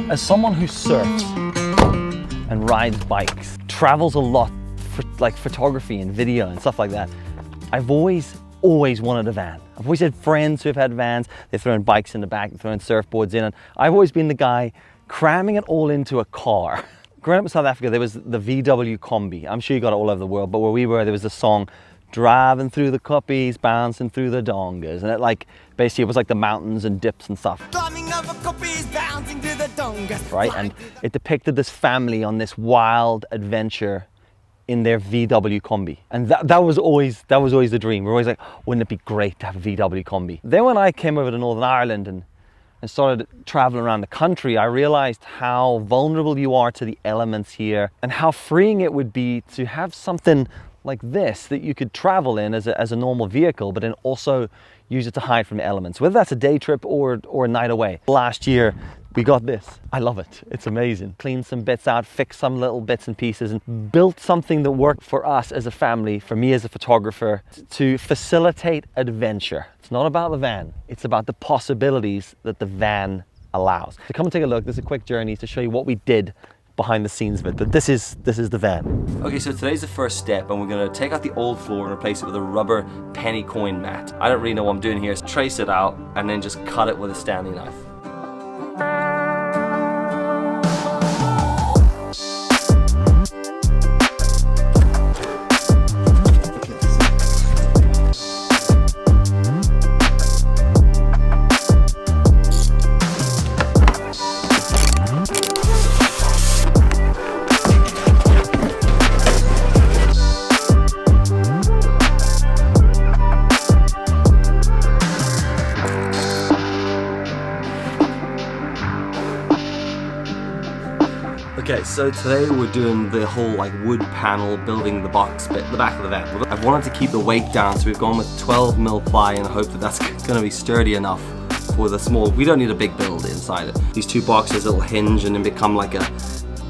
As someone who surfs and rides bikes, travels a lot for like photography and video and stuff like that, I've always wanted a van. I've always had friends who have had vans. They've thrown bikes in the back, they've thrown surfboards in, and I've always been the guy cramming it all into a car. Growing up in South Africa, there was the VW Combi. I'm sure you got it all over the world, but where we were, there was a song, driving through the coppies, bouncing through the dongas. And it like, basically it was like the mountains and dips and stuff. Climbing over coppies, bouncing through the dongas. Right, and it depicted this family on this wild adventure in their VW Combi. And that was always the dream. We're always like, wouldn't it be great to have a VW Combi? Then when I came over to Northern Ireland and started traveling around the country, I realized how vulnerable you are to the elements here and how freeing it would be to have something like this that you could travel in as a normal vehicle, but then also use it to hide from the elements, whether that's a day trip or a night away. Last year, we got this. I love it. It's amazing. Cleaned some bits out, fixed some little bits and pieces, and built something that worked for us as a family, for me as a photographer, to facilitate adventure. It's not about the van. It's about the possibilities that the van allows. So come and take a look. This is a quick journey to show you what we did behind the scenes of it, but this is the van. Okay, so today's the first step, and we're gonna take out the old floor and replace it with a rubber penny coin mat. I don't really know what I'm doing here. Trace it out and then just cut it with a Stanley knife. Okay, so today we're doing the whole like wood panel, building the box bit, the back of the van. I've wanted to keep the weight down, so we've gone with 12mm ply in the hope that that's gonna be sturdy enough for the small. We don't need a big build inside it. These two boxes will hinge and then become like a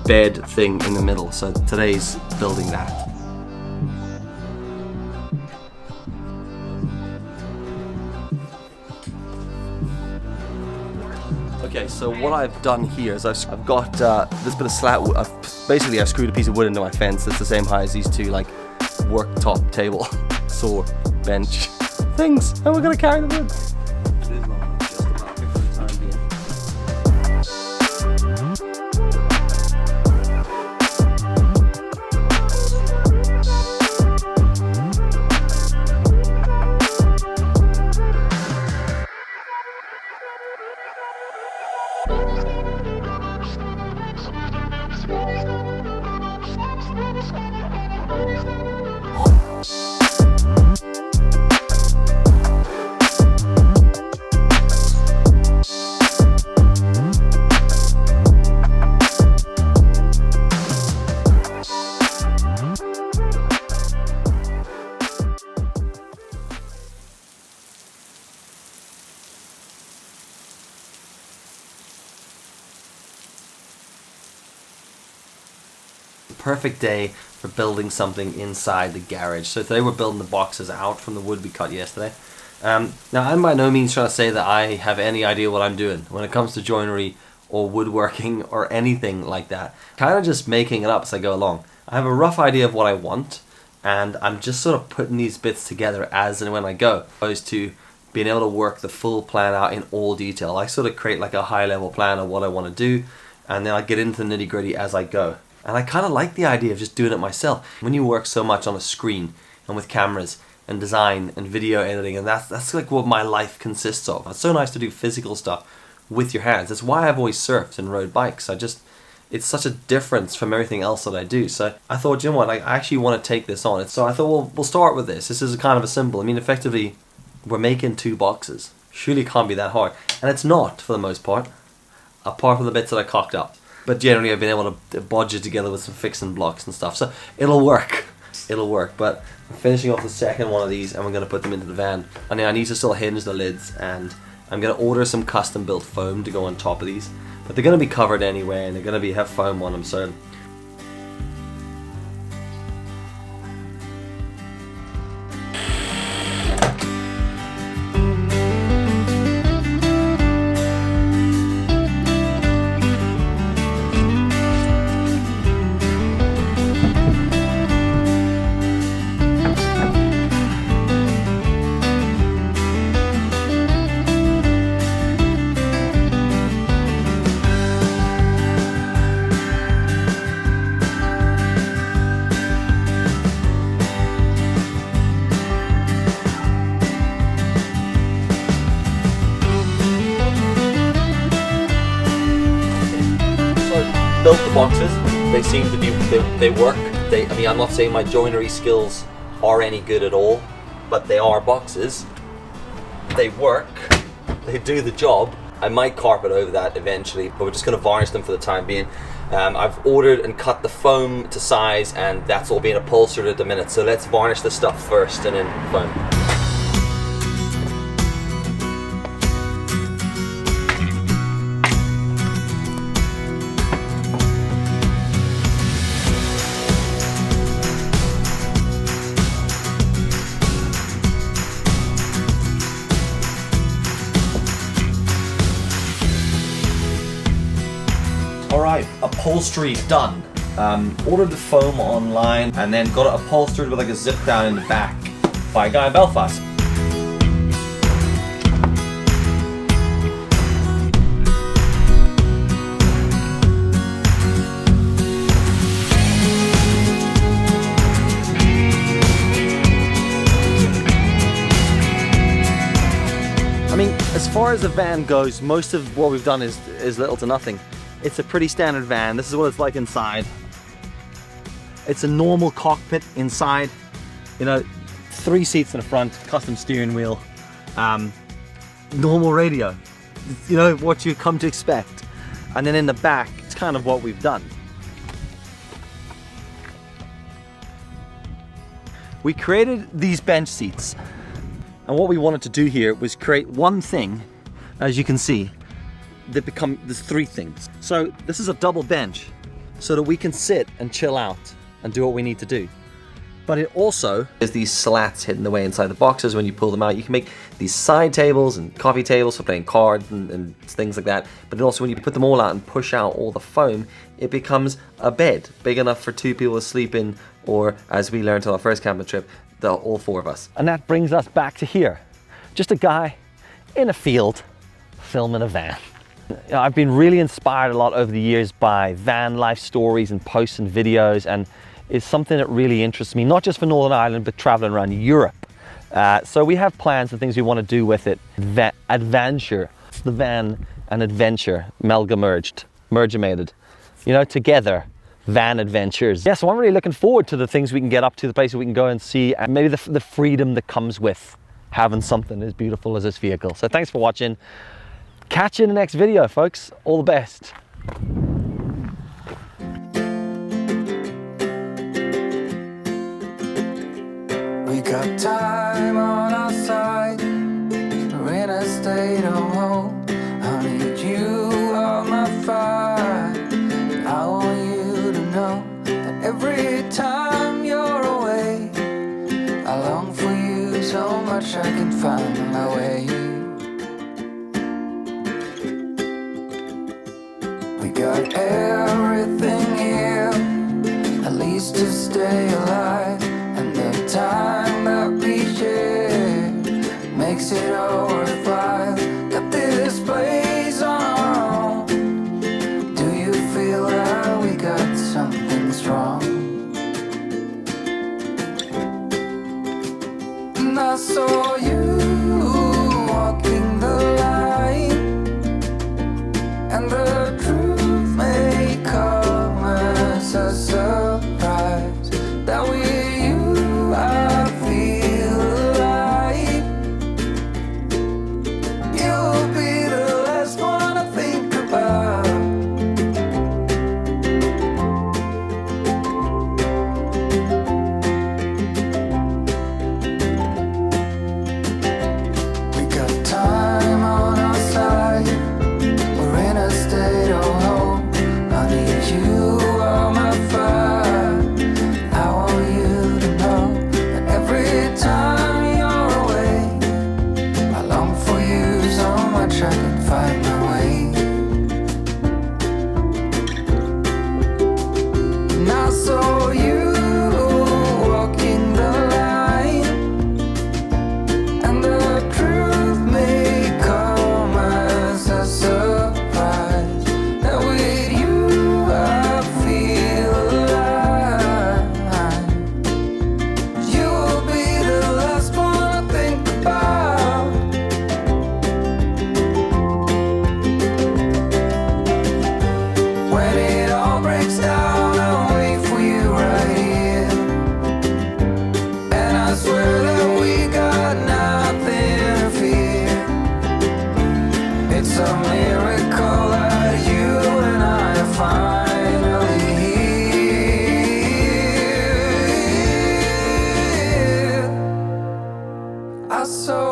bed thing in the middle. So today's building that. Okay, so what I've done here is I've got this bit of slat wood. Basically, I've screwed a piece of wood into my fence that's the same height as these two, like, worktop table, saw, bench things, and we're gonna carry the wood. Perfect day for building something inside the garage. So today we're building the boxes out from the wood we cut yesterday. Now I'm by no means trying to say that I have any idea what I'm doing when it comes to joinery or woodworking or anything like that. Kind of just making it up as I go along. I have a rough idea of what I want, and I'm just sort of putting these bits together as and when I go, opposed to being able to work the full plan out in all detail. I sort of create like a high level plan of what I want to do, and then I get into the nitty gritty as I go. And I kind of like the idea of just doing it myself. When you work so much on a screen and with cameras and design and video editing, and that's like what my life consists of. It's so nice to do physical stuff with your hands. That's why I've always surfed and rode bikes. It's such a difference from everything else that I do. So I thought, you know what, I actually want to take this on. So I thought, well, we'll start with this. This is kind of a symbol. I mean, effectively, we're making two boxes. Surely it can't be that hard. And it's not, for the most part, apart from the bits that I cocked up. But generally I've been able to bodge it together with some fixing blocks and stuff. So it'll work. It'll work. But I'm finishing off the second one of these and we're going to put them into the van. And then I need to still hinge the lids, and I'm going to order some custom built foam to go on top of these. But they're going to be covered anyway, and they're going to have foam on them. So built the boxes. They seem to be, they work. I mean, I'm not saying my joinery skills are any good at all, but they are boxes. They work. They do the job. I might carpet over that eventually, but we're just going to varnish them for the time being. I've ordered and cut the foam to size, and that's all being upholstered at the minute. So let's varnish the stuff first and then foam. Alright, upholstery done. Ordered the foam online and then got it upholstered with like a zip down in the back by a guy in Belfast. I mean, as far as the van goes, most of what we've done is little to nothing. It's a pretty standard van. This is what it's like inside. It's a normal cockpit inside. You know, 3 seats in the front, custom steering wheel, normal radio. You know, what you come to expect. And then in the back, it's kind of what we've done. We created these bench seats. And what we wanted to do here was create one thing, as you can see, there's 3 things. So this is a double bench so that we can sit and chill out and do what we need to do. But it also has these slats hidden away inside the boxes. When you pull them out, you can make these side tables and coffee tables for playing cards and things like that. But then also when you put them all out and push out all the foam, it becomes a bed big enough for 2 people to sleep in, or as we learned on our first camping trip, all 4 of us. And that brings us back to here. Just a guy in a field filming a van. You know, I've been really inspired a lot over the years by van life stories and posts and videos, and it's something that really interests me, not just for Northern Ireland, but traveling around Europe. So we have plans and things we want to do with it. Adventure. It's the van and adventure mergemated, you know, together. Van adventures. Yeah, so I'm really looking forward to the things we can get up to, the places we can go and see, and maybe the freedom that comes with having something as beautiful as this vehicle. So thanks for watching. Catch you in the next video, folks. All the best. We got time on our side. We're in a state of hope. I need you on my fire. I want you to know that every time you're away, I long for you so much I can find my way. We got everything here, at least to stay alive. And the time that we share makes it all worthwhile. Got this place on our own. Do you feel that we got something strong? And I saw you walking the line, and the truth may come as a surprise that with you I feel alive. You'll be the last one I think about. I so